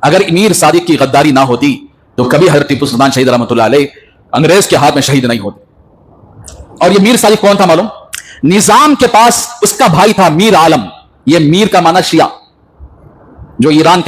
اگر امیر صادق کی غداری نہ ہوتی تو کبھی حضرت ٹیپو سلطان شہید رحمۃ اللہ علیہ انگریز کے ہاتھ میں شہید نہیں ہوتے۔ اور یہ میر صادق کون تھا معلوم؟ نظام کے پاس اس کا بھائی تھا میر عالم، یہ میر کا معنی شیعہ، جو ایران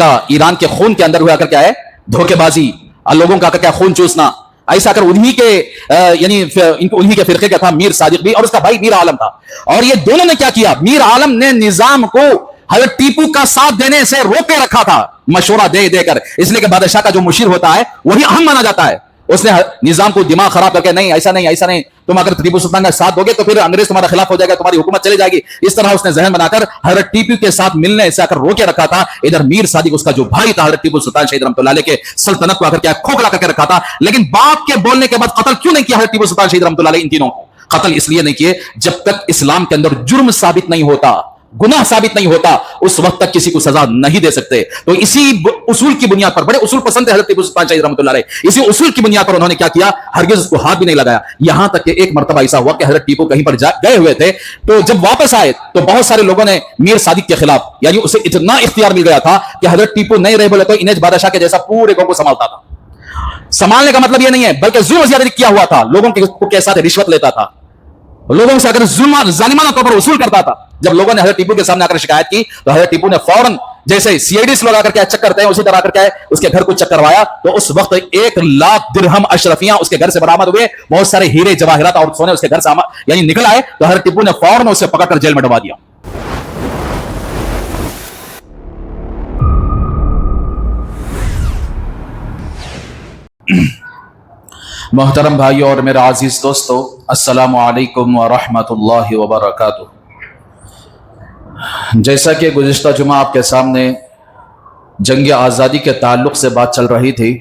کے خون کے اندر ہوا کر کیا ہے دھوکے بازی، لوگوں کا کیا خون چوسنا، ایسا کر انہی کے فرقے کا تھا میر صادق بھی، اور اس کا بھائی میر عالم تھا۔ اور یہ دونوں نے کیا کیا؟ میر عالم نے نظام کو حضرت ٹیپو کا ساتھ دینے سے روکے رکھا تھا، مشورہ دے دے کر، اس لیے کہ بادشاہ کا جو مشیر ہوتا ہے وہی اہم مانا جاتا ہے۔ اس نے نظام کو دماغ خراب کر کے نہیں ایسا نہیں، تم اگر ٹیپو سلطان کا ساتھ دو گے تو پھر انگریز تمہارا خلاف ہو جائے گا، تمہاری حکومت چلی جائے گی، اس طرح اس نے ذہن بنا کر حضرت ٹیپو کے ساتھ ملنے سے اگر روکے رکھا تھا۔ ادھر میر صادق اس کا جو بھائی تھا حضرت ٹیپو سلطان شہید رحمۃ اللہ علیہ کے سلطنت کو کیا کھوکھلا کر کے رکھا تھا۔ لیکن باپ کے بولنے کے بعد قتل کیوں نہیں کیا حضرت ٹیپو سلطان شہید رحمۃ اللہ علیہ؟ ان تینوں کو قتل اس لیے نہیں کیے جب تک اسلام کے اندر جرم ثابت نہیں ہوتا، گناہ ثابت نہیں ہوتا، اس وقت تک کسی کو سزا نہیں دے سکتے۔ تو اسی اصول کی بنیاد پر، بڑے اصول پسند ہے حضرت ٹیپو سلطان شہید رحمۃ اللہ علیہ، اسی اصول کی بنیاد پر انہوں نے کیا کیا؟ ہرگز اس کو ہاتھ بھی نہیں لگایا۔ یہاں تک کہ ایک مرتبہ ایسا ہوا کہ حضرت ٹیپو کہیں پر گئے ہوئے تھے، تو جب واپس آئے تو بہت سارے لوگوں نے میر صادق کے خلاف، یعنی اسے اتنا اختیار مل گیا تھا کہ حضرت ٹیپو نہیں رہے بولے تو انیج بادشاہ کے جیسا پورے گاؤں کو سنبھالتا تھا۔ سنبھالنے کا مطلب یہ نہیں ہے، بلکہ ظلم زیادہ کیا ہوا تھا، لوگوں کے ساتھ رشوت لیتا تھا، لوگوں سے اگر ظالمانہ طور پر وصول کرتا تھا۔ جب لوگوں نے حضرت ٹیپو کے سامنے آ کر شکایت کی تو حضرت ٹیپو نے فوراً، جیسے سی آئی ڈی لوگ آ کر کے چیک کرتے ہیں اسی طرح آ کر کے اس کے گھر کو چیک کروایا، تو اس وقت 1,00,000 درہم اشرفیاں اس کے گھر سے برآمد ہوئے، بہت سارے ہیرے جواہرات اور سونے اس کے گھر سے یعنی نکل آئے، تو حضرت ٹیپو نے فوراً اسے پکڑ کر جیل میں ڈلوا دیا۔ محترم بھائیو اور میرے عزیز دوستو، السلام علیکم ورحمۃ اللہ وبرکاتہ۔ جیسا کہ گزشتہ جمعہ آپ کے سامنے جنگ آزادی کے تعلق سے بات چل رہی تھی،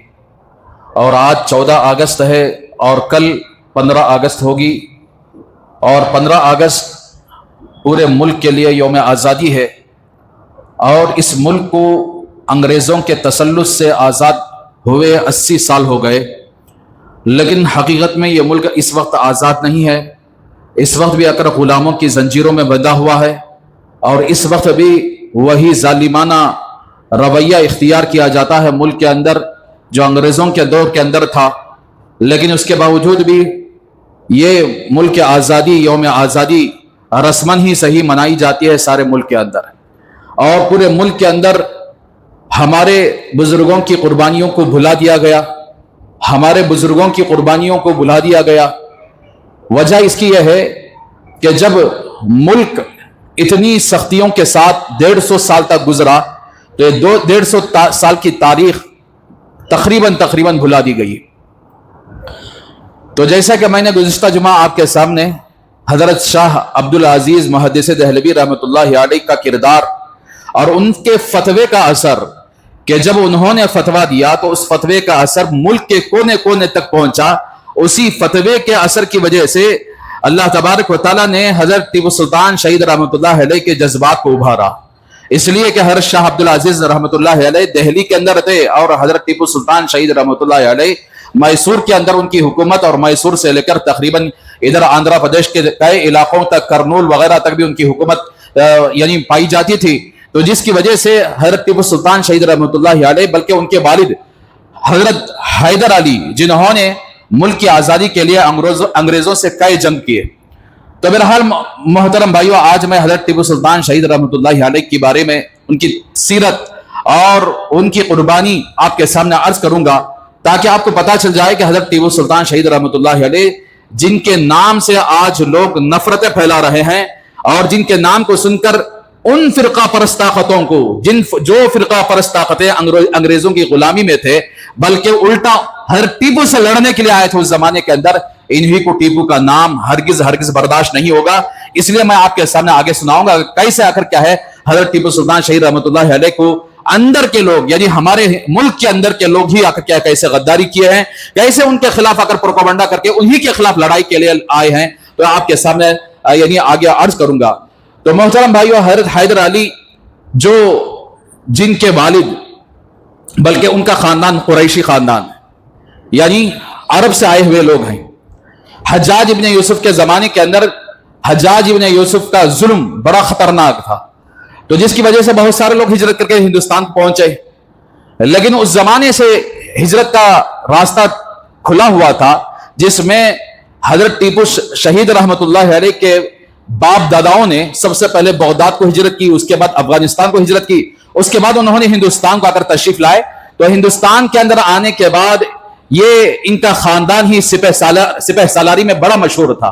اور آج 14 اگست ہے اور کل 15 اگست ہوگی، اور 15 اگست پورے ملک کے لیے یوم آزادی ہے، اور اس ملک کو انگریزوں کے تسلط سے آزاد ہوئے 80 سال ہو گئے، لیکن حقیقت میں یہ ملک اس وقت آزاد نہیں ہے، اس وقت بھی اگر غلاموں کی زنجیروں میں بندھا ہوا ہے، اور اس وقت بھی وہی ظالمانہ رویہ اختیار کیا جاتا ہے ملک کے اندر جو انگریزوں کے دور کے اندر تھا۔ لیکن اس کے باوجود بھی یہ ملک آزادی، یوم آزادی رسماً ہی صحیح منائی جاتی ہے سارے ملک کے اندر، اور پورے ملک کے اندر ہمارے بزرگوں کی قربانیوں کو بھلا دیا گیا، ہمارے بزرگوں کی قربانیوں کو بھلا دیا گیا۔ وجہ اس کی یہ ہے کہ جب ملک اتنی سختیوں کے ساتھ 150 سال تک گزرا تو 150 سال کی تاریخ تقریباً بھلا دی گئی۔ تو جیسا کہ میں نے گزشتہ جمعہ آپ کے سامنے حضرت شاہ عبدالعزیز محدث دہلوی رحمۃ اللہ علیہ کا کردار اور ان کے فتوے کا اثر، کہ جب انہوں نے فتویٰ دیا تو اس فتوے کا اثر ملک کے کونے کونے تک پہنچا، اسی فتوے کے اثر کی وجہ سے اللہ تبارک و تعالیٰ نے حضرت ٹیپو سلطان شہید رحمۃ اللہ علیہ کے جذبات کو ابھارا، اس لیے کہ حضرت شاہ عبدالعزیز رحمۃ اللہ علیہ دہلی کے اندر تھے، اور حضرت ٹیپو سلطان شہید رحمۃ اللہ علیہ میسور کے اندر ان کی حکومت، اور میسور سے لے کر تقریباً ادھر آندھرا پردیش کے کئی علاقوں تک، کرنول وغیرہ تک بھی ان کی حکومت یعنی پائی جاتی تھی۔ تو جس کی وجہ سے حضرت ٹیپو سلطان شہید رحمۃ اللہ علیہ، بلکہ ان کے والد حضرت حیدر علی، جنہوں نے ملک کی آزادی کے لیے انگریزوں سے کئی جنگ کیے۔ تو بہرحال محترم بھائیو، آج میں حضرت ٹیپو سلطان شہید رحمۃ اللہ علیہ کے بارے میں، ان کی سیرت اور ان کی قربانی آپ کے سامنے عرض کروں گا، تاکہ آپ کو پتہ چل جائے کہ حضرت ٹیپو سلطان شہید رحمۃ اللہ علیہ، جن کے نام سے آج لوگ نفرتیں پھیلا رہے ہیں، اور جن کے نام کو سن کر ان فرقہ پرست طاقتوں کو، جو فرقہ پرست طاقتیں انگریزوں کی غلامی میں تھے، بلکہ الٹا حضرت ٹیپو سے لڑنے کے لیے آئے تھے اس زمانے کے اندر، انہی کو ٹیپو کا نام ہرگز برداشت نہیں ہوگا۔ اس لیے میں آپ کے سامنے آگے سناؤں گا کیسے آخر کیا ہے حضرت ٹیپو سلطان شہید رحمۃ اللہ علیہ کو اندر کے لوگ، یعنی ہمارے ملک کے اندر کے لوگ ہی آ کر کیا کیسے غداری کیے ہیں، کیسے ان کے خلاف آ کر پروپیگنڈا کر کے انہی کے خلاف لڑائی کے لیے آئے ہیں۔ تو آپ کے سامنے یعنی آگے عرض کروں گا۔ تو محترم بھائیو، حضرت حیدر علی، جو جن کے والد، بلکہ ان کا خاندان قریشی خاندان، یعنی عرب سے آئے ہوئے لوگ ہیں۔ حجاج ابن یوسف کے زمانے کے اندر حجاج ابن یوسف کا ظلم بڑا خطرناک تھا، تو جس کی وجہ سے بہت سارے لوگ ہجرت کر کے ہندوستان پہنچے، لیکن اس زمانے سے ہجرت کا راستہ کھلا ہوا تھا جس میں حضرت ٹیپو شہید رحمت اللہ علیہ کے باپ داداؤں نے سب سے پہلے بغداد کو ہجرت کی، اس کے بعد افغانستان کو ہجرت کی، اس کے بعد انہوں نے ہندوستان کو آ کر تشریف لائے. تو ہندوستان کے اندر آنے کے بعد یہ ان کا خاندان ہی سپہ سالاری میں بڑا مشہور تھا.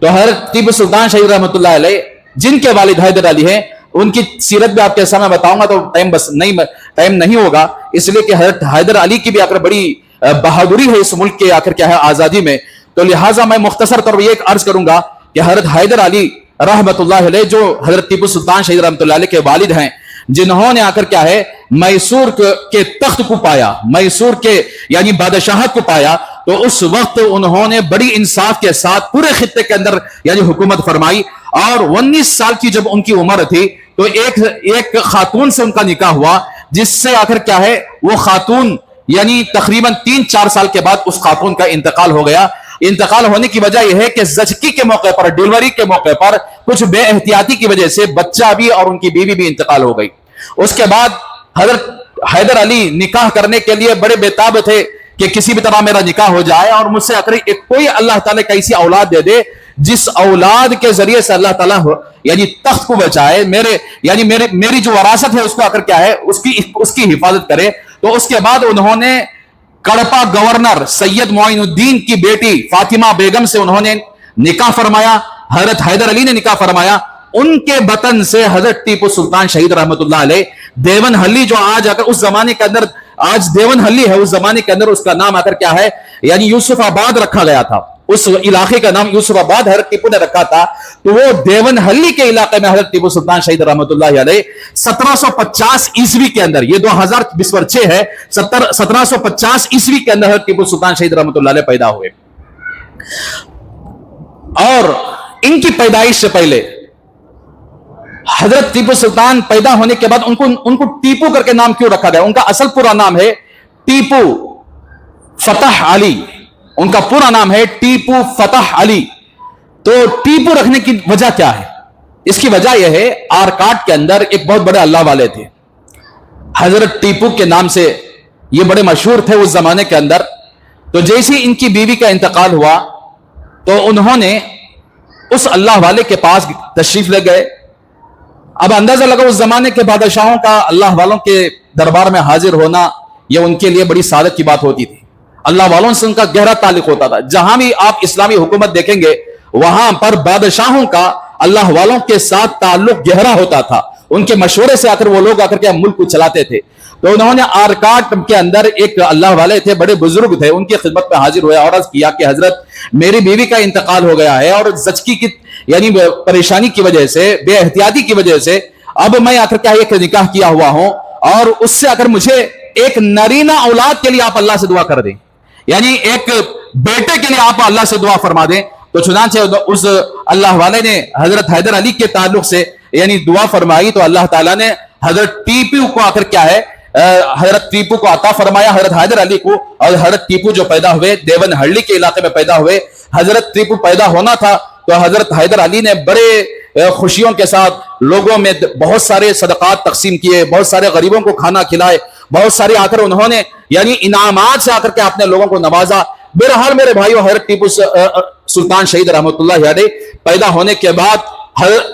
تو حضرت ٹیپو سلطان شہید رحمت اللہ علیہ جن کے والد حیدر علی ہیں، ان کی سیرت بھی آپ کے سامنے بتاؤں گا تو ٹائم نہیں ہوگا، اس لیے کہ حضرت حیدر علی کی بھی آخر بڑی بہادری ہے اس ملک کے آخر کیا ہے آزادی میں. تو لہٰذا میں مختصر طور پر یہ عرض کروں گا کہ حضرت حیدر علی رحمت اللہ علیہ جو حضرت ٹیپو سلطان شہید رحمت اللہ علیہ کے والد ہیں، جنہوں نے آخر کیا ہے میسور کے تخت کو پایا، میسور کے یعنی بادشاہت کو پایا، تو اس وقت انہوں نے بڑی انصاف کے ساتھ پورے خطے کے اندر یعنی حکومت فرمائی. اور 19 سال کی جب ان کی عمر تھی تو ایک خاتون سے ان کا نکاح ہوا، جس سے آخر کیا ہے وہ خاتون یعنی تقریباً 3-4 سال کے بعد اس خاتون کا انتقال ہو گیا. انتقال ہونے کی وجہ یہ ہے کہ زچگی کے موقع پر، ڈیلیوری کے موقع پر کچھ بے احتیاطی کی وجہ سے بچہ بھی اور ان کی بیوی بھی انتقال ہو گئی. اس کے بعد حضرت حیدر علی نکاح کرنے کے لیے بڑے بےتاب تھے کہ کسی بھی طرح میرا نکاح ہو جائے اور مجھ سے آخر کوئی اللہ تعالیٰ کا ایسی اولاد دے دے جس اولاد کے ذریعے سے اللہ تعالیٰ یعنی تخت کو بچائے، میری جو وراثت ہے اس کو آخر کیا ہے اس کی حفاظت کرے. تو اس کے بعد انہوں نے کڑپا گورنر سید معین الدین کی بیٹی فاطمہ بیگم سے انہوں نے نکاح فرمایا، حضرت حیدر علی نے نکاح فرمایا. ان کے بطن سے حضرت ٹیپو سلطان شہید رحمت اللہ علیہ دیون ہلی، جو آج اگر اس زمانے کے اندر آج دیون ہلی ہے، اس زمانے کے اندر اس کا نام آخر کیا ہے یعنی یوسف آباد رکھا گیا تھا، اس علاقے کا نام یوسف آباد حضرت ٹیپو نے رکھا تھا. تو وہ دیون ہلی کے علاقے میں حضرت ٹیپو سلطان شہید رحمت اللہ علیہ 1750 عیسوی کے اندر، یہ 2026 ہے، 1750 عیسوی کے اندر حضرت ٹیپو سلطان شہید رحمت اللہ علیہ پیدا ہوئے. اور ان کی پیدائش سے پہلے حضرت ٹیپو سلطان پیدا ہونے کے بعد ان کو ٹیپو کر کے نام کیوں رکھا گیا؟ ان کا اصل پورا نام ہے ٹیپو فتح علی، ان کا پورا نام ہے ٹیپو فتح علی. تو ٹیپو رکھنے کی وجہ کیا ہے؟ اس کی وجہ یہ ہے آرکاٹ کے اندر ایک بہت بڑے اللہ والے تھے، حضرت ٹیپو کے نام سے یہ بڑے مشہور تھے اس زمانے کے اندر. تو جیسے ان کی بیوی کا انتقال ہوا تو انہوں نے اس اللہ والے کے پاس تشریف لے گئے. اب اندازہ لگا اس زمانے کے بادشاہوں کا اللہ والوں کے دربار میں حاضر ہونا یہ ان کے لیے بڑی سعادت کی بات ہوتی تھی. اللہ والوں سے ان کا گہرا تعلق ہوتا تھا. جہاں بھی آپ اسلامی حکومت دیکھیں گے وہاں پر بادشاہوں کا اللہ والوں کے ساتھ تعلق گہرا ہوتا تھا. ان کے مشورے سے آخر وہ لوگ آ کر کے ملک کو چلاتے تھے. تو انہوں نے آرکاٹ کے اندر ایک اللہ والے تھے، بڑے بزرگ تھے، ان کی خدمت میں حاضر ہوئے اور عرض کیا کہ حضرت میری بیوی کا انتقال ہو گیا ہے اور زچگی کی یعنی پریشانی کی وجہ سے، بے احتیاطی کی وجہ سے اب میں آخر کیا ایک نکاح کیا ہوا ہوں اور اس سے اگر مجھے ایک نرینہ اولاد کے لیے آپ اللہ سے دعا کر دیں، یعنی ایک بیٹے کے لیے آپ اللہ سے دعا فرما دیں. تو چنانچہ اس اللہ والے نے حضرت حیدر علی کے تعلق سے یعنی دعا فرمائی تو اللہ تعالیٰ نے حضرت ٹیپو کو آخر کیا ہے حضرت ٹیپو کو عطا فرمایا، حضرت حیدر علی کو. اور حضرت ٹیپو جو پیدا ہوئے دیون ہلی کے علاقے میں پیدا ہوئے. حضرت ٹیپو پیدا ہونا تھا تو حضرت حیدر علی نے بڑے خوشیوں کے ساتھ لوگوں میں بہت سارے صدقات تقسیم کیے، بہت سارے غریبوں کو کھانا کھلائے، بہت سارے آ کر انہوں نے یعنی انعامات سے آ کر کے اپنے لوگوں کو نوازا. بہرحال میرے بھائیو، حضرت ٹیپو سلطان شہید رحمت اللہ علیہ پیدا ہونے کے بعد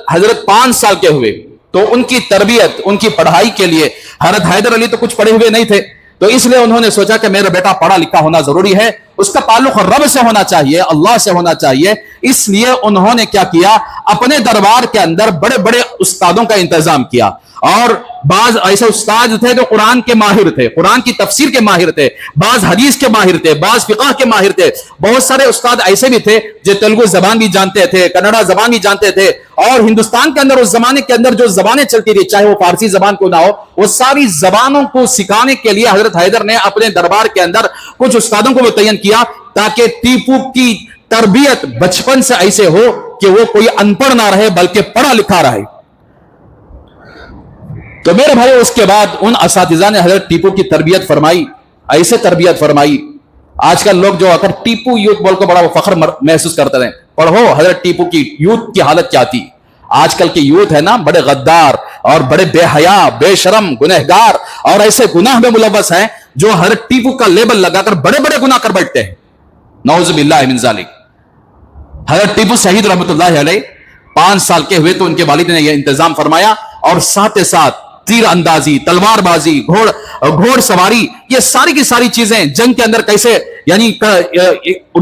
حضرت 5 سال کے ہوئے تو ان کی تربیت، ان کی پڑھائی کے لیے حضرت حیدر علی تو کچھ پڑھے ہوئے نہیں تھے، تو اس لیے انہوں نے سوچا کہ میرا بیٹا پڑھا لکھا ہونا ضروری ہے، اس کا تعلق رب سے ہونا چاہیے، اللہ سے ہونا چاہیے. اس لیے انہوں نے کیا کیا، اپنے دربار کے اندر بڑے بڑے استادوں کا انتظام کیا. اور بعض ایسے استاد تھے جو قرآن کے ماہر تھے، قرآن کی تفسیر کے ماہر تھے، بعض حدیث کے ماہر تھے، بعض فقہ کے ماہر تھے. بہت سارے استاد ایسے بھی تھے جو تیلگو زبان بھی جانتے تھے، کنڑا زبان بھی جانتے تھے. اور ہندوستان کے اندر اس زمانے کے اندر جو زبانیں چلتی تھی، چاہے وہ فارسی زبان کو نہ ہو، وہ ساری زبانوں کو سکھانے کے لیے حضرت حیدر نے اپنے دربار کے اندر کچھ استادوں کو متعین کیا تاکہ ٹیپو کی تربیت بچپن سے ایسے ہو کہ وہ کوئی ان پڑھ نہ رہے بلکہ پڑھا لکھا رہے. تو میرے بھائی اس کے بعد ان اساتذہ نے حضرت ٹیپو کی تربیت فرمائی، ایسے تربیت فرمائی. آج کل لوگ جو اگر ٹیپو یوتھ بول کو بڑا فخر محسوس کرتے رہے، پڑھو حضرت ٹیپو کی یوتھ کی حالت کیا تھی. آج کل کے یوتھ ہے نا بڑے غدار اور بڑے بے حیا بے شرم گنہگار اور ایسے گناہ میں ملوث ہیں جو حضرت ٹیپو کا لیبل لگا کر بڑے بڑے گناہ کر بیٹھتے ہیں. نعوذ باللہ من ذالک. حضرت ٹیپو شہید رحمۃ اللہ علیہ 5 سال کے ہوئے تو ان کے والد نے یہ انتظام فرمایا اور ساتھ ساتھ تیر اندازی تلوار بازی گھوڑ سواری یہ ساری کی ساری چیزیں جنگ کے اندر کیسے یعنی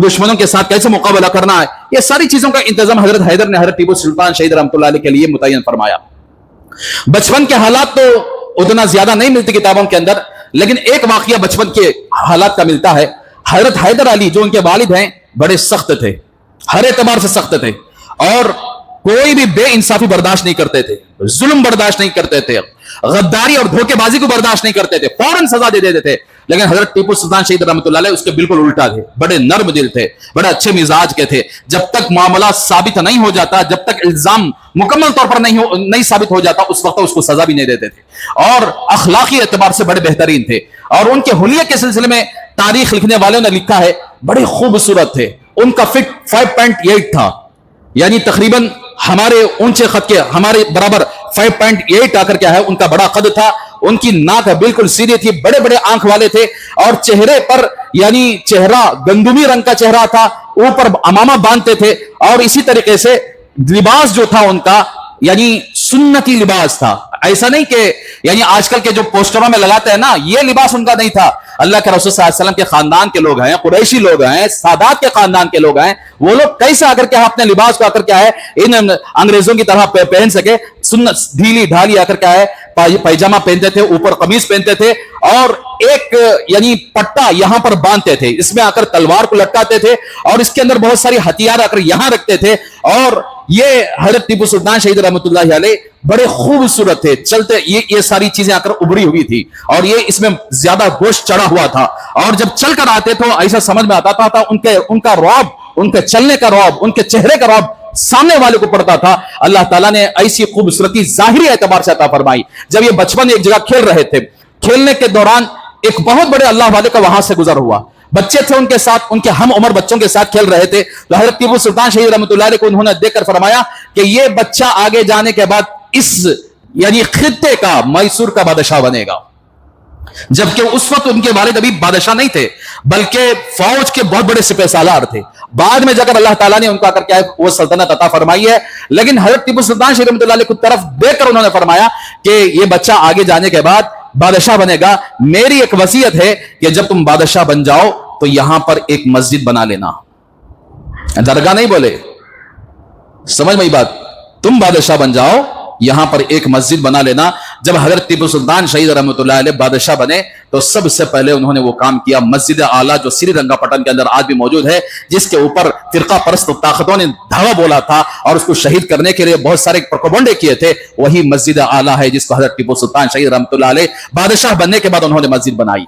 دشمنوں کے ساتھ کیسے مقابلہ کرنا ہے یہ ساری چیزوں کا انتظام حضرت حیدر نے حضرت ٹیپو سلطان شہید رحمۃ اللہ علیہ کے لیے متعین فرمایا. بچپن کے حالات تو اتنا زیادہ نہیں ملتی کتابوں کے اندر لیکن ایک واقعہ بچپن کے حالات کا ملتا ہے. حضرت حیدر علی جو ان کے والد ہیں بڑے سخت تھے ہر اعتبار سے سخت تھے اور کوئی بھی بے انصافی برداشت نہیں کرتے تھے ظلم برداشت نہیں کرتے تھے غداری اور دھوکے بازی کو برداشت نہیں کرتے تھے فوراً سزا دے دیتے تھے. لیکن حضرت ٹیپو سلطان شہید رحمۃ اللہ علیہ اس کے بالکل الٹا تھے. بڑے نرم دل تھے بڑے اچھے مزاج کے تھے. جب تک معاملہ ثابت نہیں ہو جاتا جب تک الزام مکمل طور پر نہیں ثابت ہو جاتا اس وقت اس کو سزا بھی نہیں دیتے تھے اور اخلاقی اعتبار سے بڑے بہترین تھے. اور ان کے حلیے کے سلسلے میں تاریخ لکھنے والوں نے لکھا ہے بڑے خوبصورت تھے. ان کا فٹ 5.8 تھا یعنی تقریباً ہمارے اونچے خط کے ہمارے برابر 5.8 آ کر کیا ہے ان کا بڑا قد تھا. ان کی ناک بالکل سیدھی تھی بڑے بڑے آنکھ والے تھے اور چہرے پر یعنی چہرہ گندمی رنگ کا چہرہ تھا اوپر امامہ باندھتے تھے اور اسی طریقے سے لباس جو تھا ان کا یعنی سنتی لباس تھا. ایسا نہیں کہ یعنی آج کل کے جو پوسٹروں میں لگاتے ہیں نا یہ لباس ان کا نہیں تھا. اللہ کے رسول صلی اللہ علیہ وسلم کے خاندان کے لوگ ہیں قریشی لوگ ہیں سادات کے خاندان کے لوگ ہیں وہ لوگ کیسے آ کر کے اپنے لباس کو آ کر کیا ہے ان انگریزوں کی طرح پہن سکے. سنت ڈھیلی ڈھالی آ کر کیا ہے پیجامہ پہنتے تھے اوپر قمیض پہنتے تھے اور ایک یعنی پٹا یہاں پر باندھتے تھے اس میں آ کر تلوار کو لٹکاتے تھے اور اس کے اندر بہت ساری ہتھیار آ کر یہاں رکھتے تھے. اور یہ حضرت ٹیپو سلطان شہید رحمۃ اللہ علیہ بڑے خوبصورت تھے چلتے یہ ساری چیزیں آ کر ابری ہوئی تھی اور یہ اس میں زیادہ گوشت چڑھا ہوا تھا اور جب چل کر آتے تو ایسا سمجھ میں آتا تھا ان کا رعب ان کے چلنے کا رعب ان کے چہرے کا رعب سامنے والے کو پڑتا تھا. اللہ تعالیٰ نے ایسی خوبصورتی ظاہری اعتبار سے عطا فرمائی. جب یہ بچپن ایک جگہ کھیل رہے تھے کھیلنے کے دوران ایک بہت بڑے اللہ والے کا وہاں سے گزر ہوا بچے تھے ان کے ساتھ ان کے ہم عمر بچوں کے ساتھ کھیل رہے تھے تو حضرت ٹیپو سلطان شہید رحمۃ اللہ علیہ کو انہوں نے دیکھ کر فرمایا کہ یہ بچہ آگے جانے کے بعد اس یعنی خطے کا میسور کا بادشاہ بنے گا. جبکہ اس وقت ان کے والد ابھی بادشاہ نہیں تھے بلکہ فوج کے بہت بڑے سپہ سالار تھے. بعد میں جا کر اللہ تعالیٰ نے ان کو آ کر کیا وہ سلطنت عطا فرمائی ہے. لیکن حضرت ٹیپو سلطان شہید رحمۃ اللہ علیہ کو طرف دیکھ کر انہوں نے فرمایا کہ یہ بچہ آگے جانے کے بعد بادشاہ بنے گا. میری ایک وصیت ہے کہ جب تم بادشاہ بن جاؤ تو یہاں پر ایک مسجد بنا لینا. درگاہ نہیں بولے سمجھ میں بات تم بادشاہ بن جاؤ یہاں پر ایک مسجد بنا لینا. جب حضرت ٹیپو سلطان شہید رحمۃ اللہ علیہ بادشاہ بنے تو سب سے پہلے انہوں نے وہ کام کیا مسجد اعلیٰ جو سری رنگا پٹن کے اندر آج بھی موجود ہے جس کے اوپر فرقہ پرست طاقتوں نے دھاوا بولا تھا اور اس کو شہید کرنے کے لیے بہت سارے پروپیگنڈے کیے تھے وہی مسجد اعلیٰ ہے جس کو حضرت ٹیپو سلطان شہید رحمۃ اللہ علیہ بادشاہ بننے کے بعد انہوں نے مسجد بنائی.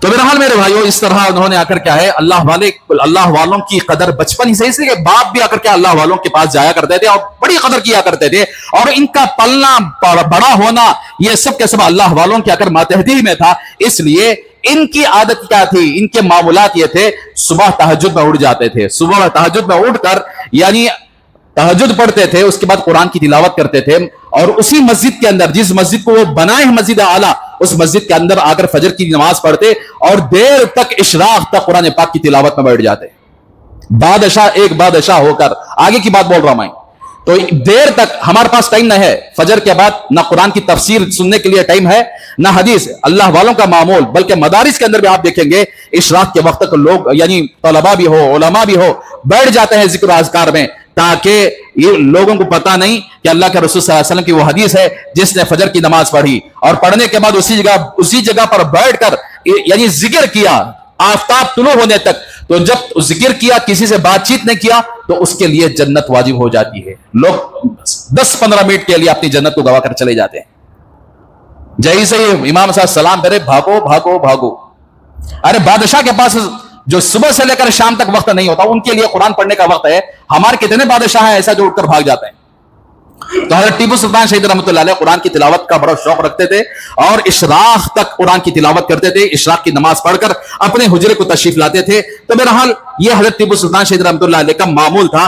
تو بہرحال میرے بھائیوں اس طرح انہوں نے آ کر کیا ہے اللہ والوں کی قدر بچپن ہی سے اس لیے کہ باپ بھی آ کر کے اللہ والوں کے پاس جایا کرتے تھے اور بڑی قدر کیا کرتے تھے اور ان کا پلنا بڑا ہونا یہ سب کے سب اللہ والوں کے آ کر ماتحتی میں تھا. اس لیے ان کی عادت کیا تھی ان کے معمولات یہ تھے صبح تہجد میں اٹھ جاتے تھے. صبح تہجد میں اٹھ کر یعنی تہجد پڑھتے تھے اس کے بعد قرآن کی تلاوت کرتے تھے اور اسی مسجد کے اندر جس مسجد کو وہ بنائے ہیں مسجد اعلیٰ اس مسجد کے اندر آ کر فجر کی نماز پڑھتے اور دیر تک اشراق تک قرآن پاک کی تلاوت میں بیٹھ جاتے. ایک بادشاہ ہو کر آگے کی بات بول رہا ہوں میں تو دیر تک ہمارے پاس ٹائم نہ ہے فجر کے بعد نہ قرآن کی تفسیر سننے کے لیے ٹائم ہے نہ حدیث اللہ والوں کا معمول بلکہ مدارس کے اندر بھی آپ دیکھیں گے اشراق کے وقت تک لوگ یعنی طلباء بھی ہو علماء بھی ہو بیٹھ جاتے ہیں ذکر و اذکار میں تاکہ یہ لوگوں کو پتا نہیں کہ اللہ کے رسول صلی اللہ علیہ وسلم کی وہ حدیث ہے جس نے فجر کی نماز پڑھی اور پڑھنے کے بعد اسی جگہ پر بیٹھ کر یعنی ذکر کیا آفتاب طلوع ہونے تک. تو جب ذکر کیا کسی سے بات چیت نہیں کیا تو اس کے لیے جنت واجب ہو جاتی ہے. لوگ 10-15 منٹ کے لیے اپنی جنت کو گوا کر چلے جاتے ہیں. جیسے ہی امام صاحب سلام کرے بھاگو بھاگو بھاگو. ارے بادشاہ کے پاس جو صبح سے لے کر شام تک وقت نہیں ہوتا ان کے لیے قرآن پڑھنے کا وقت ہے. ہمارے کتنے بادشاہ ہیں ایسا جو اٹھ کر بھاگ جاتے ہیں. تو حضرت ٹیپو سلطان شہید رحمۃ اللہ علیہ قرآن کی تلاوت کا بڑا شوق رکھتے تھے اور اشراق تک قرآن کی تلاوت کرتے تھے. اشراق کی نماز پڑھ کر اپنے حجرے کو تشریف لاتے تھے. تو بہرحال یہ حضرت ٹیپو سلطان شہید رحمۃ اللہ علیہ کا معمول تھا.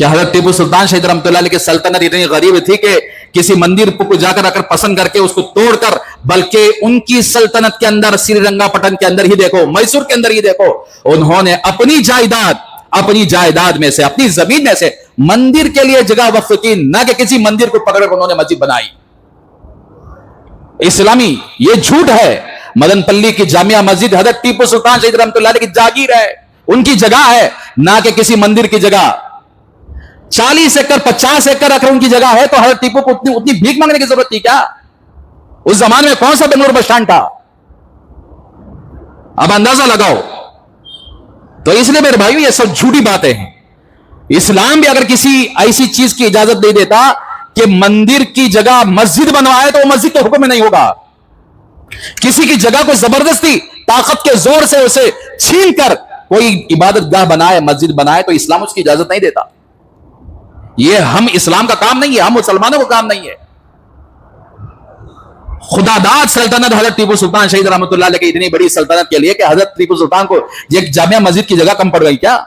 کہ حضرت ٹیپو سلطان شہید رحمۃ اللہ علیہ کی سلطنت اتنی غریب تھی کہ کسی مندر کو جا کر پسند کر کے اس کو توڑ کر، بلکہ ان کی سلطنت کے اندر سری رنگا پٹن کے اندر ہی دیکھو، میسور کے اندر ہی دیکھو، انہوں نے اپنی جائیداد میں سے، اپنی زمین میں سے مندر کے لیے جگہ وقف کی، نہ کہ کسی مندر کو پکڑ کر انہوں نے مسجد بنائی۔ اسلامی یہ جھوٹ ہے۔ مدن پلی کی جامعہ مسجد حضرت ٹیپو سلطان شہید رحمۃ اللہ علیہ کی جاگیر ہے، ان کی جگہ ہے، نہ کہ کسی مندر کی جگہ۔ 40 ایکڑ 50 ایکڑ اگر ان کی جگہ ہے تو حضرت ٹیپو کو اتنی بھیک مانگنے کی ضرورت تھی کیا؟ اس زمانے میں کون سا بنگلور بس اسٹینڈ تھا؟ اب اندازہ لگاؤ۔ تو اس لیے میرے بھائیو یہ سب جھوٹی باتیں ہیں۔ اسلام بھی اگر کسی ایسی چیز کی اجازت نہیں دیتا کہ مندر کی جگہ مسجد بنوائے تو وہ مسجد کے حکم میں نہیں ہوگا۔ کسی کی جگہ کو زبردستی طاقت کے زور سے اسے چھین کر کوئی عبادت گاہ بنائے، مسجد بنائے تو اسلام اس کی اجازت نہیں دیتا۔ یہ ہم اسلام کا کام نہیں ہے، ہم مسلمانوں کا کام نہیں ہے۔ خدا داد سلطنت حضرت ٹیپو سلطان شہید رحمۃ اللہ علیہ کی اتنی بڑی سلطنت کے لیے کہ حضرت ٹیپو سلطان کو یہ جامعہ مسجد کی جگہ کم پڑ گئی کیا؟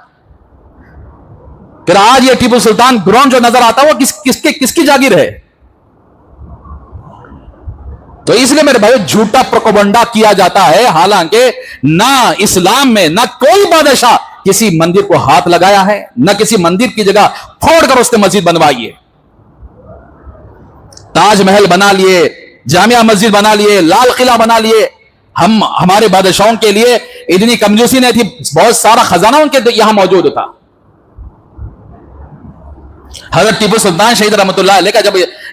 پھر آج یہ ٹیپو سلطان گراؤنڈ جو نظر آتا ہے وہ کس کی جاگیر ہے؟ تو اس لیے میرے بھائی جھوٹا پروپیگنڈا کیا جاتا ہے، حالانکہ نہ اسلام میں نہ کوئی بادشاہ کسی مندر کو ہاتھ لگایا ہے، نہ کسی مندر کی جگہ پھوڑ کر اس نے مسجد بنوائی ہے۔ تاج محل بنا لیے، جامعہ مسجد بنا لیے، لال قلعہ بنا لیے۔ ہمارے بادشاہوں کے لیے اتنی کمجوسی نہیں تھی، بہت سارا خزانہ ان کے یہاں موجود تھا۔ حضرت ٹیپو سلطان شہید رحمۃ اللہ علیہ کا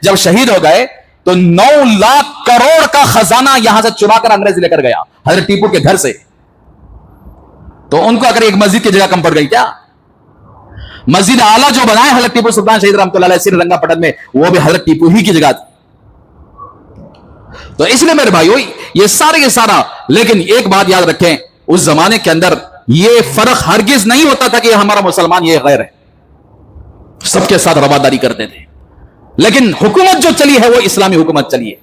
جب شہید ہو گئے تو 9 لاکھ کروڑ کا خزانہ یہاں سے چرا کر انگریز لے کر گیا حضرت ٹیپو کے گھر سے۔ تو ان کو اگر ایک مسجد کی جگہ کم پڑ گئی کیا؟ مسجد اعلیٰ جو بنائے حضرت ٹیپو سلطان شہید رحمۃ اللہ علیہ سری رنگا پٹن میں، وہ بھی حضرت ٹیپو ہی کی جگہ تھی۔ تو اس لیے میرے بھائیو یہ سارا، لیکن ایک بات یاد رکھیں، اس زمانے کے اندر یہ فرق ہرگز نہیں ہوتا تھا کہ ہمارا مسلمان یہ غیر ہے، سب کے ساتھ رواداری کرتے تھے۔ لیکن حکومت جو چلی ہے وہ اسلامی حکومت چلی ہے،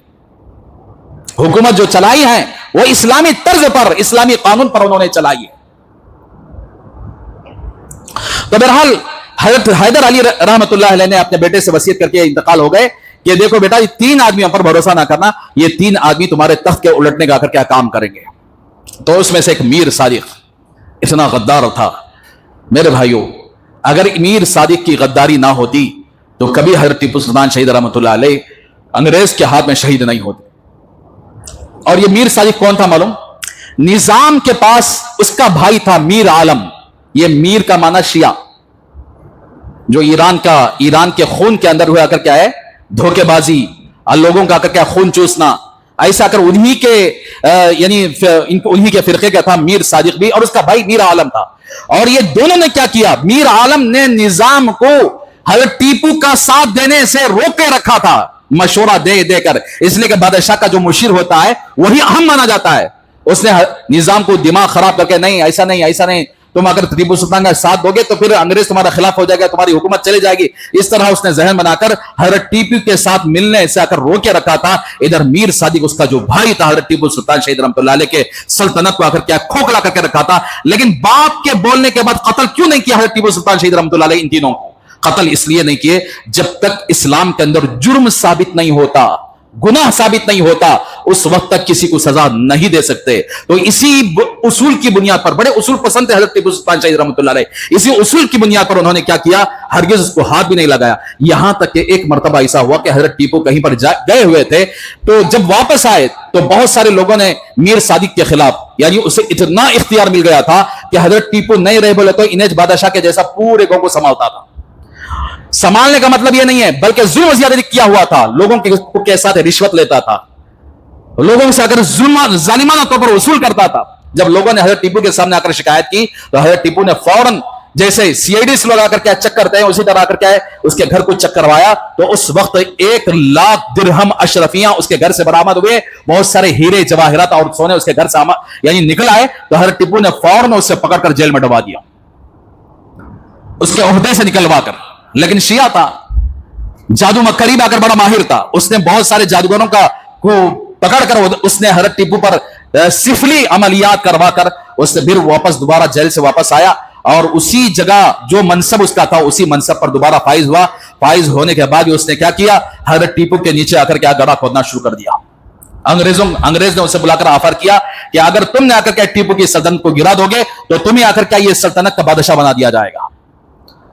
حکومت جو چلائی ہے وہ اسلامی طرز پر، اسلامی قانون پر انہوں نے چلائی ہے۔ تو بہرحال حضرت حیدر علی رحمۃ اللہ علیہ نے اپنے بیٹے سے وصیت کر کے انتقال ہو گئے کہ دیکھو بیٹا، یہ 3 آدمیوں پر بھروسہ نہ کرنا، یہ 3 آدمی تمہارے تخت کے الٹنے کا کر کیا کام کریں گے۔ تو اس میں سے ایک میر صادق اتنا غدار تھا۔ میرے بھائیوں، اگر میر صادق کی غداری نہ ہوتی تو کبھی حضرت ٹیپو سلطان شہید رحمۃ اللہ علیہ انگریز کے ہاتھ میں شہید نہیں ہوتے۔ اور یہ میر صادق کون تھا معلوم؟ نظام کے پاس اس کا بھائی تھا میر عالم۔ یہ میر کا معنی شیعہ، جو ایران کے خون کے اندر ہوا کر کیا ہے، دھوکے بازی، لوگوں کا کر کیا خون چوسنا، ایسا کر انہی کے فرقے کا تھا میر صادق بھی، اور اس کا بھائی میر عالم تھا۔ اور یہ دونوں نے کیا کیا، میر عالم نے نظام کو حضرت ٹیپو کا ساتھ دینے سے روک کے رکھا تھا، مشورہ دے کر، اس لیے کہ بادشاہ کا جو مشیر ہوتا ہے وہی اہم مانا جاتا ہے۔ اس نے نظام کو دماغ خراب کر کے نہیں ایسا نہیں، تم اگر ٹیپو سلطان کا ساتھ دو گے تو پھر انگریز تمہارا خلاف ہو جائے گا، تمہاری حکومت چلی جائے گی۔ اس طرح اس نے ذہن بنا کر حضرت ٹیپو کے ساتھ ملنے سے آ کر روک کے رکھا تھا۔ ادھر میر صادق اس کا جو بھائی تھا حضرت ٹیپو سلطان شہید رحمۃ اللہ علیہ کے سلطنت کو آ کر کیا کھوکھلا کر کے رکھا تھا۔ لیکن باپ کے بولنے کے بعد قتل کیوں نہیں کیا حضرت ٹیپو سلطان شہید رحمۃ اللہ علیہ؟ ان تینوں کو قتل اس لیے نہیں کیے جب تک اسلام کے اندر جرم ثابت نہیں ہوتا، گناہ ثابت نہیں ہوتا، اس وقت تک کسی کو سزا نہیں دے سکتے۔ تو اسی اصول کی بنیاد پر، بڑے اصول پسند تھے حضرت ٹیپو سلطان شہید رحمۃ اللہ علیہ، اسی اصول کی بنیاد پر انہوں نے کیا کیا، ہرگز اس کو ہاتھ بھی نہیں لگایا۔ یہاں تک کہ ایک مرتبہ ایسا ہوا کہ حضرت ٹیپو کہیں پر گئے ہوئے تھے، تو جب واپس آئے تو بہت سارے لوگوں نے میر صادق کے خلاف، یعنی اسے اتنا اختیار مل گیا تھا کہ حضرت ٹیپو نہیں رہے بولے تو انیج بادشاہ کے جیسا پورے گاؤں کو سنبھالتا تھا۔ سنبھالنے کا مطلب یہ نہیں ہے، بلکہ ظلم زیادتی کیا ہوا تھا، لوگوں کے ساتھ رشوت لیتا تھا، لوگوں سے اگر ظالمانہ طور پر وصول کرتا تھا۔ جب لوگوں نے حضرت ٹیپو کے سامنے آ کر شکایت کی تو حضرت ٹیپو نے فوراً، جیسے سی آئی ڈی سے لوگ آ کر کیا چیک کرتے ہیں اسی طرح آ کر کیا ہے اس کے گھر کو چیک کروایا، تو اس وقت 1 لاکھ درہم اشرفیاں اس کے گھر سے برآمد ہوئے، بہت سارے ہیرے جواہرات اور سونے اس کے گھر سے یعنی نکل آئے۔ تو حضرت ٹیپو نے فوراً اسے پکڑ کر جیل میں ڈبا دیا، اس کے عہدے سے نکلوا کر۔ لیکن شیعہ تھا، جادو مکری میں آ کر بڑا ماہر تھا، اس نے بہت سارے جادوگروں کو پکڑ کر اس نے حضرت ٹیپو پر سفلی عملیات کروا کر اس سے پھر واپس دوبارہ جیل سے واپس آیا اور اسی جگہ جو منصب اس کا تھا اسی منصب پر دوبارہ فائز ہوا. فائز ہونے کے بعد اس نے کیا کیا, حضرت ٹیپو کے نیچے آ کر کیا گڑھا کھودنا شروع کر دیا. انگریز نے اسے بلا کر آفر کیا کہ اگر تم نے آ کر کے ٹیپو کی سلطنت کو گرا دو گے تو تمہیں آ کر کیا یہ سلطنت کا بادشاہ بنا دیا جائے گا.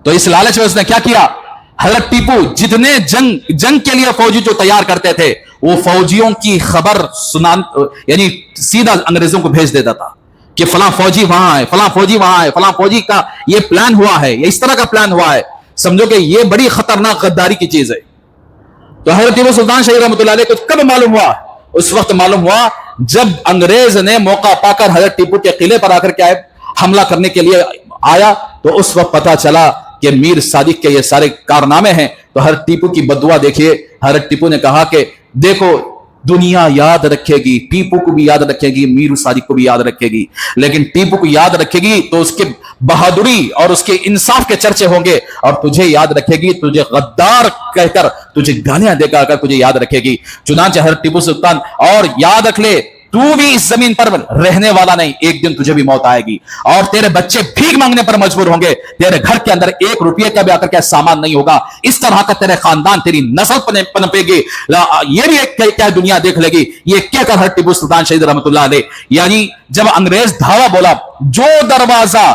تو اس لالچ میں اس نے کیا کیا, حضرت ٹیپو جتنے جنگ کے لیے فوجی جو تیار کرتے تھے وہ فوجیوں کی خبر یعنی سیدھا انگریزوں کو بھیج دیتا تھا کہ فلاں فوجی وہاں ہے, فلاں فوجی وہاں ہے, فلاں فوجی کا یہ پلان ہوا ہے, یہ اس طرح کا پلان ہوا ہے. سمجھو کہ یہ بڑی خطرناک غداری کی چیز ہے. تو حضرت ٹیپو سلطان شاہی رحمۃ اللہ علیہ کو کب معلوم ہوا, اس وقت معلوم ہوا جب انگریز نے موقع پا کر حضرت ٹیپو کے قلعے پر آ کر کیا حملہ کرنے کے لیے آیا. تو اس وقت پتا چلا کہ میر صادق کے یہ سارے کارنامے ہیں. تو حضرت ٹیپو کی بددعا دیکھیے, حضرت ٹیپو نے کہا کہ دیکھو دنیا یاد رکھے گی, ٹیپو کو بھی یاد رکھے گی, میر صادق کو بھی یاد رکھے گی, لیکن ٹیپو کو یاد رکھے گی تو اس کے بہادری اور اس کے انصاف کے چرچے ہوں گے, اور تجھے یاد رکھے گی, تجھے غدار کہہ کر تجھے گالیاں دے کر تجھے یاد رکھے گی. چنانچہ حضرت ٹیپو سلطان, اور یاد رکھ لے تو بھی اس زمین پر رہنے والا نہیں, ایک دن تجھے بھی موت آئے گی اور تیرے بچے بھیک مانگنے پر مجبور ہوں گے, تیرے گھر کے اندر ایک روپیہ کا بھی آ کر کے سامان نہیں ہوگا, اس طرح کا تیرے خاندان تیری نسل پنپے گی, یہ بھی ایک کیا دنیا دیکھ لے گی. یہ کیا کر حضرت ٹیپو سلطان شہید رحمۃ اللہ علیہ, یعنی جب انگریز دھاوا بولا, جو دروازہ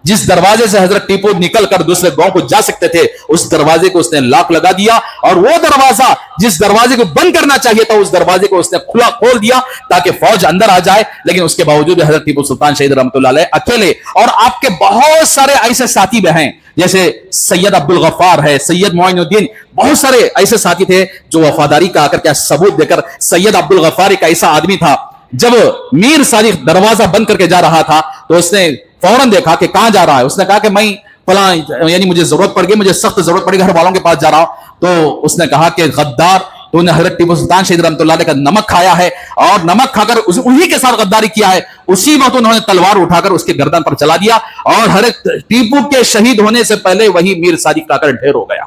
جس دروازے سے حضرت ٹیپو نکل کر دوسرے گاؤں کو جا سکتے تھے اس دروازے کو اس نے لاک لگا دیا, اور وہ دروازہ جس دروازے کو بند کرنا چاہیے تھا اس دروازے کو اس نے کھلا کھول دیا تاکہ فوج اندر آ جائے. لیکن اس کے باوجود حضرت ٹیپو سلطان شہید رحمۃ اللہ علیہ اکیلے, اور آپ کے بہت سارے ایسے ساتھی بھی ہیں جیسے سید عبد الغفار ہے, سید معین الدین, بہت سارے ایسے ساتھی تھے جو وفاداری کا آ کر کیا ثبوت دے کر. سید عبد الغفار ایک ایسا آدمی تھا, جب میر صادق دروازہ بند کر کے جا رہا تھا تو اس نے فوراً دیکھا کہ کہاں جا رہا ہے. اس نے کہا کہ میں فلاں, یعنی مجھے ضرورت پڑ گئی, مجھے سخت ضرورت پڑی, گھر والوں کے پاس جا رہا ہوں. تو اس نے کہا کہ غدار, تو نے حضرت ٹیپو سلطان شہید رحمۃ اللہ علیہ کا نمک کھایا ہے, اور نمک کھا کر انہی کے ساتھ غداری کیا ہے. اسی وقت انہوں نے تلوار اٹھا کر اس کے گردن پر چلا دیا, اور حضرت ٹیپو کے شہید ہونے سے پہلے وہی میر صادق کا کر ڈھیر ہو گیا,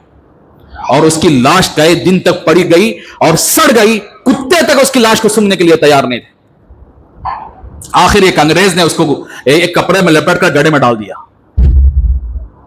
اور اس کی لاش کئی دن تک پڑی گئی اور سڑ گئی, کتے تک اس کی لاش کو سونگنے کے لیے تیار نہیں تھے. آخر ایک انگریز نے اس کو ایک کپڑے میں لپٹ کر گڑھے میں ڈال دیا,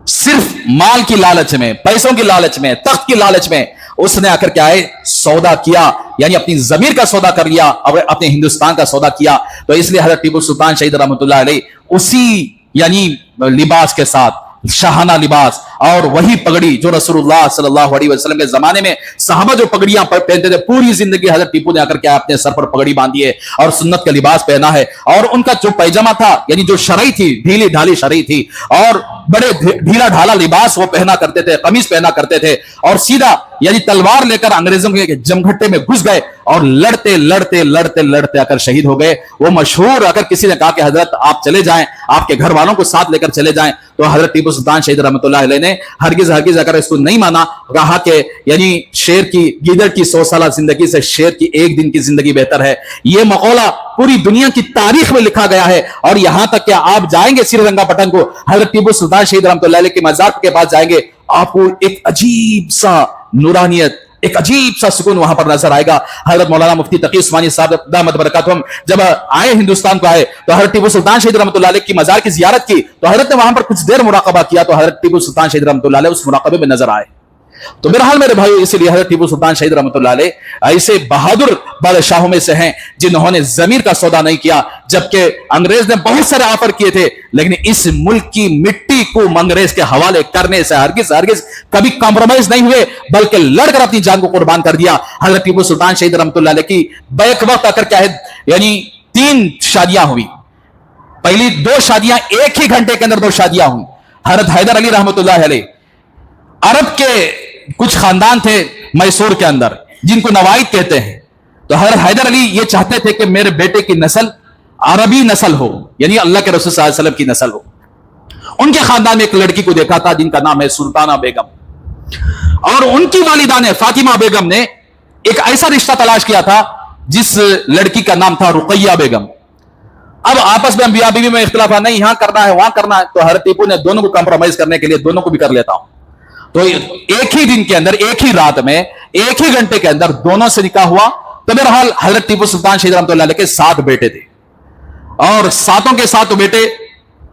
صرف مال کی لالچ میں, پیسوں کی لالچ میں, تخت کی لالچ میں اس نے آ کر کیا ہے سودا کیا, یعنی اپنی ضمیر کا سودا کر لیا اور اپنے ہندوستان کا سودا کیا. تو اس لیے حضرت ٹیپو سلطان شہید رحمۃ اللہ علیہ اسی یعنی لباس کے ساتھ, شاہانہ لباس, اور وہی پگڑی جو رسول اللہ صلی اللہ علیہ وسلم کے زمانے میں صحابہ جو پگڑیاں پہنتے تھے, پوری زندگی حضرت ٹیپو نے آ کر کیا اپنے سر پر پگڑی باندھی ہے اور سنت کا لباس پہنا ہے. اور ان کا جو پیجامہ تھا یعنی جو شرعی تھی, ڈھیلی ڈھالی شرعی تھی, اور بڑے ڈھیلا ڈھالا لباس وہ پہنا کرتے تھے, قمیص پہنا کرتے تھے, اور سیدھا یعنی تلوار لے کر انگریزوں کے جمگھٹے میں گھس گئے اور لڑتے لڑتے لڑتے لڑتے آ کر شہید ہو گئے. وہ مشہور, اگر کسی نے کہا کہ حضرت آپ چلے جائیں, آپ کے گھر والوں کو ساتھ لے کر چلے جائیں, تو حضرت ٹیپو سلطان شہید رحمۃ اللہ علیہ نے ہرگز اگر اس کو نہیں مانا, کہا کہ یعنی شیر کی گیدڑ کی 100 سالہ زندگی سے شیر کی ایک دن کی زندگی بہتر ہے. یہ مقولہ پوری دنیا کی تاریخ میں لکھا گیا ہے, اور یہاں تک کہ آپ جائیں گے سری رنگا پٹن کو, حضرت ٹیپو سلطان شہید رحمۃ اللہ علیہ کے مزار کے پاس جائیں گے, آپ کو ایک عجیب سا نورانیت, ایک عجیب سا سکون وہاں پر نظر آئے گا. حضرت مولانا مفتی تقی عثمانی صاحب دامت برکاتہم جب آئے ہندوستان کو آئے تو حضرت ٹیپو سلطان شہید رحمۃ اللہ علیہ کی مزار کی زیارت کی, تو حضرت نے وہاں پر کچھ دیر مراقبہ کیا, تو حضرت ٹیپو سلطان شہید رحمۃ اللہ علیہ اس مراقبے میں نظر آئے. تو بہرحال میرے بھائیو, اسی لیے حضرت ٹیپو سلطان شہید رحمۃ اللہ علیہ ایسے بہادر بادشاہوں میں سے ہیں جنہوں نے ضمیر کا سودا نہیں کیا, جبکہ انگریز نے بہت سارے آفر کیے تھے, لیکن اس ملک کی مٹی کو انگریز کے حوالے کرنے سے ہرگز کبھی کمپرومائز نہیں ہوئے, بلکہ لڑ کر اپنی جان کو قربان کر دیا. حضرت ٹیپو سلطان شہید رحمۃ اللہ علیہ کی بیک وقت آ کر کیا ہے یعنی 3 شادیاں ہوئی. پہلی 2 شادیاں ایک ہی گھنٹے کے اندر 2 شادیاں ہوئی. حضرت حیدر علی رحمۃ اللہ علیہ, عرب کے کچھ خاندان تھے میسور کے اندر جن کو نوائد کہتے ہیں, تو حضرت حیدر علی یہ چاہتے تھے کہ میرے بیٹے کی نسل عربی نسل ہو, یعنی اللہ کے رسول صلی اللہ علیہ وسلم کی نسل ہو. ان کے خاندان میں ایک لڑکی کو دیکھا تھا جن کا نام ہے سلطانہ بیگم, اور ان کی والدہ نے فاطمہ بیگم نے ایک ایسا رشتہ تلاش کیا تھا جس لڑکی کا نام تھا رقیہ بیگم. اب آپس میں انبیاء بیوی میں اختلاف ہے, نہیں یہاں کرنا ہے وہاں کرنا ہے, تو حضرت ٹیپو نے دونوں کو کمپرومائز کرنے کے لیے دونوں کو بھی کر لیتا ہوں. تو ایک ہی دن کے اندر, ایک ہی رات میں, ایک ہی گھنٹے کے اندر دونوں سے نکاح ہوا. تو بہرحال حضرت ٹیپو سلطان شہید رحمۃ اللہ علیہ کے 7 بیٹے تھے, اور 7 کے 7 بیٹے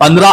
15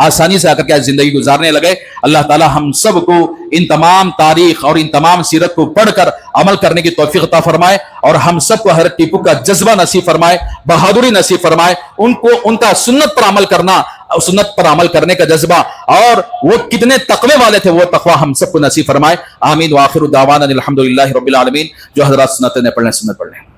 آسانی سے آ کر کے زندگی گزارنے لگے. اللہ تعالی ہم سب کو ان تمام تاریخ اور ان تمام سیرت کو پڑھ کر عمل کرنے کی توفیق عطا فرمائے, اور ہم سب کو حضرت ٹیپو کا جذبہ نصیب فرمائے, بہادری نصیب فرمائے, ان کو ان کا سنت پر عمل کرنا, سنت پر عمل کرنے کا جذبہ, اور وہ کتنے تقوی والے تھے وہ تقوی ہم سب کو نصیب فرمائے. آمین. وآخر دعوانا الحمدللہ رب العالمین. جو حضرات سنت نے پڑھنے سنت پڑھ لیں.